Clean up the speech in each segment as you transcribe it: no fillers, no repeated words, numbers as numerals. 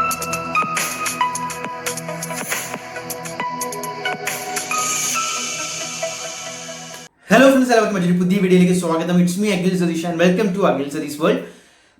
Hello friends, എല്ലാവർക്കും മറ്റൊരു പുതിയ വീഡിയോയിലേക്ക് സ്വാഗതം. It's me Akhil Satheesh and welcome to Akhil Satheesh world.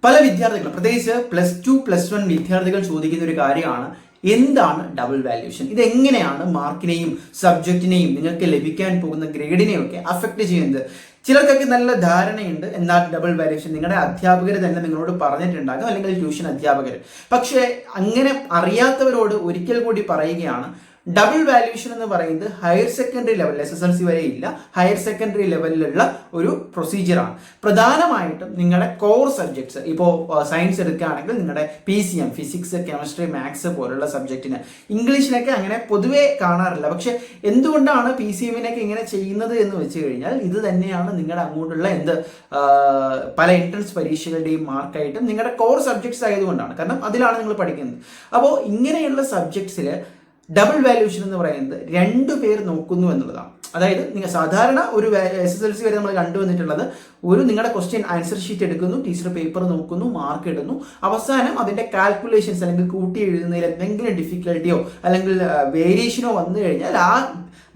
പല വിദ്യാർത്ഥികളും, പ്രത്യേകിച്ച് +2, +1 വിദ്യാർത്ഥികൾ ചോദിക്കുന്ന ഒരു കാര്യമാണ്, എന്താണ് ഡബിൾ വാല്യൂഷൻ? ഇതെങ്ങനെയാണ് മാർക്കിനെയും സബ്ജക്റ്റിനെയും നിങ്ങൾക്ക് ലഭിക്കാൻ പോകുന്ന ഗ്രേഡിനെയും ഒക്കെ അഫക്റ്റ് ചെയ്യുന്നത്? ചിലർക്കൊക്കെ നല്ല ധാരണയുണ്ട് എന്നാൽ ഡബിൾ വാല്യൂഷൻ. നിങ്ങളുടെ അധ്യാപകർ തന്നെ നിങ്ങളോട് പറഞ്ഞിട്ടുണ്ടാകും, അല്ലെങ്കിൽ ട്യൂഷൻ അധ്യാപകർ. പക്ഷേ അങ്ങനെ അറിയാത്തവരോട് ഒരിക്കൽ കൂടി പറയുകയാണ്, ഡബിൾ വാല്യൂഷൻ എന്ന് പറയുന്നത് ഹയർ സെക്കൻഡറി ലെവലിൽ, SSLC വരെ ഇല്ല, ഹയർ സെക്കൻഡറി ലെവലിലുള്ള ഒരു പ്രൊസീജിയറാണ്. പ്രധാനമായിട്ടും നിങ്ങളുടെ കോർ സബ്ജക്ട്സ്, ഇപ്പോൾ സയൻസ് എടുക്കുകയാണെങ്കിൽ നിങ്ങളുടെ PCM, ഫിസിക്സ്, കെമിസ്ട്രി, മാത്സ് പോലുള്ള സബ്ജക്റ്റിന്, ഇംഗ്ലീഷിനൊക്കെ അങ്ങനെ പൊതുവേ കാണാറില്ല. പക്ഷെ എന്തുകൊണ്ടാണ് PCMനൊക്കെ ഇങ്ങനെ ചെയ്യുന്നത് എന്ന് വെച്ച് കഴിഞ്ഞാൽ, ഇത് തന്നെയാണ് നിങ്ങളുടെ അങ്ങോട്ടുള്ള പല എൻട്രൻസ് പരീക്ഷകളുടെയും മാർക്കായിട്ടും നിങ്ങളുടെ കോർ സബ്ജക്ട്സ് ആയതുകൊണ്ടാണ്. കാരണം അതിലാണ് നിങ്ങൾ പഠിക്കുന്നത്. അപ്പോൾ ഇങ്ങനെയുള്ള സബ്ജക്ട്സിൽ ഡബിൾ വാല്യൂഷൻ എന്ന് പറയുന്നത് 2 പേർ നോക്കുന്നു എന്നുള്ളതാണ്. അതായത് നിങ്ങൾ സാധാരണ ഒരു SSLC വരെ നമ്മൾ കണ്ടുവന്നിട്ടുള്ളത്, നിങ്ങളുടെ ക്വസ്റ്റ്യൻ ആൻസർ ഷീറ്റ് എടുക്കുന്നു, ടീച്ചർ പേപ്പർ നോക്കുന്നു, മാർക്ക് ഇടുന്നു, അവസാനം അതിന്റെ കാൽക്കുലേഷൻസ് അല്ലെങ്കിൽ കൂട്ടി എഴുതുന്നതിൽ എന്തെങ്കിലും ഡിഫിക്കൽട്ടിയോ അല്ലെങ്കിൽ വേരിയേഷനോ വന്നു കഴിഞ്ഞാൽ ആ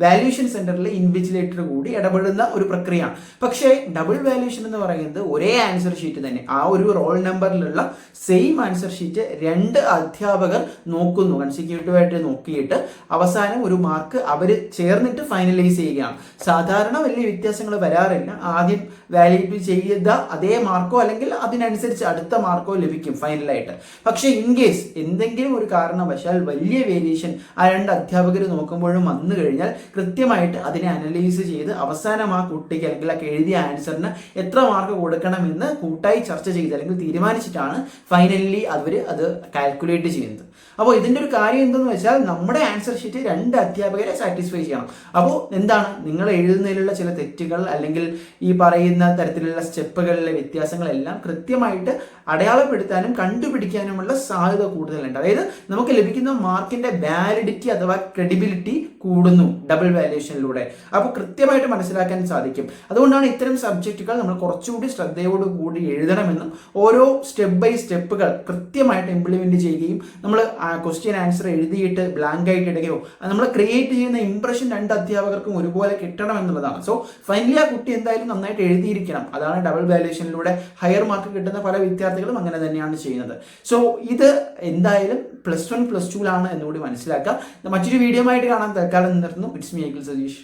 വാല്യൂഷൻ സെന്ററിൽ ഇൻവിജിലേറ്റർ കൂടി ഇടപെടുന്ന ഒരു പ്രക്രിയയാണ്. പക്ഷേ ഡബിൾ വാല്യൂഷൻ എന്ന് പറയുന്നത് ഒരേ ആൻസർ ഷീറ്റ് തന്നെ, ആ ഒരു റോൾ നമ്പറിലുള്ള സെയിം ആൻസർ ഷീറ്റ് 2 അധ്യാപകർ നോക്കുന്നു, കൺസിക്യൂട്ടീവായിട്ട് നോക്കിയിട്ട് അവസാനം ഒരു മാർക്ക് അവർ ചേർന്നിട്ട് ഫൈനലൈസ് ചെയ്യുകയാണ്. സാധാരണ വലിയ വ്യത്യാസങ്ങൾ വരാറില്ല. ആദ്യം വാല്യൂറ്റ് ചെയ്ത അതേ മാർക്കോ അല്ലെങ്കിൽ അതിനനുസരിച്ച് അടുത്ത മാർക്കോ ലഭിക്കും ഫൈനലായിട്ട്. പക്ഷേ ഇൻ കേസ് എന്തെങ്കിലും ഒരു കാരണവശാൽ വലിയ വേരിയേഷൻ ആ 2 അധ്യാപകർ നോക്കുമ്പോഴും വന്നു കഴിഞ്ഞാൽ കൃത്യമായിട്ട് അതിനെ അനലൈസ് ചെയ്ത് അവസാനം ആ കുട്ടിക്ക് അല്ലെങ്കിൽ ആ എഴുതിയ ആൻസറിന് എത്ര മാർക്ക് കൊടുക്കണമെന്ന് കൂട്ടായി ചർച്ച ചെയ്ത് അല്ലെങ്കിൽ തീരുമാനിച്ചിട്ടാണ് ഫൈനലി അവർ അത് കാൽക്കുലേറ്റ് ചെയ്യുന്നത്. അപ്പോൾ ഇതിൻ്റെ ഒരു കാര്യം എന്തെന്ന് വെച്ചാൽ, നമ്മുടെ ആൻസർ ഷീറ്റ് 2 അധ്യാപകരെ സാറ്റിസ്ഫൈ ചെയ്യണം. അപ്പോൾ എന്താണ്, നിങ്ങൾ എഴുതുന്നതിലുള്ള ചില തെറ്റുകൾ അല്ലെങ്കിൽ ഈ പറയുന്ന തരത്തിലുള്ള സ്റ്റെപ്പുകളിലെ വ്യത്യാസങ്ങളെല്ലാം കൃത്യമായിട്ട് അടയാളപ്പെടുത്താനും കണ്ടുപിടിക്കാനുമുള്ള സാധ്യത കൂടുതലുണ്ട്. അതായത് നമുക്ക് ലഭിക്കുന്ന മാർക്കിന്റെ വാലിഡിറ്റി അഥവാ ക്രെഡിബിലിറ്റി കൂടുന്നു ഡബിൾ വാല്യൂഷനിലൂടെ. അപ്പോൾ കൃത്യമായിട്ട് മനസ്സിലാക്കാൻ സാധിക്കും. അതുകൊണ്ടാണ് ഇത്തരം സബ്ജക്റ്റുകൾ നമ്മൾ കുറച്ചുകൂടി ശ്രദ്ധയോടുകൂടി എഴുതണമെന്നും ഓരോ സ്റ്റെപ്പ് ബൈ സ്റ്റെപ്പുകൾ കൃത്യമായിട്ട് ഇംപ്ലിമെന്റ് ചെയ്യുകയും നമ്മൾ ക്വസ്റ്റ്യൻ ആൻസർ എഴുതിയിട്ട് ബ്ലാങ്ക് ആയിട്ട് ഇടുകയോ നമ്മൾ ക്രിയേറ്റ് ചെയ്യുന്ന ഇംപ്രഷൻ 2 അധ്യാപകർക്കും ഒരുപോലെ കിട്ടണം എന്നുള്ളതാണ്. സോ ഫൈനലി ആ കുട്ടി എന്തായാലും നന്നായിട്ട് എഴുതിയിരിക്കണം. അതാണ് ഡബിൾ വാല്യൂഷനിലൂടെ ഹയർ മാർക്ക് കിട്ടുന്ന പല വിദ്യാർത്ഥികളും അങ്ങനെ തന്നെയാണ് ചെയ്യുന്നത്. സോ ഇത് എന്തായാലും +1, +2ലാണ് എന്നുകൂടി മനസ്സിലാക്കാം. മറ്റൊരു വീഡിയോ ആയിട്ട് കാണാൻ തൽക്കാലം നിർത്തുന്നു. It's me Akhil Satheesh.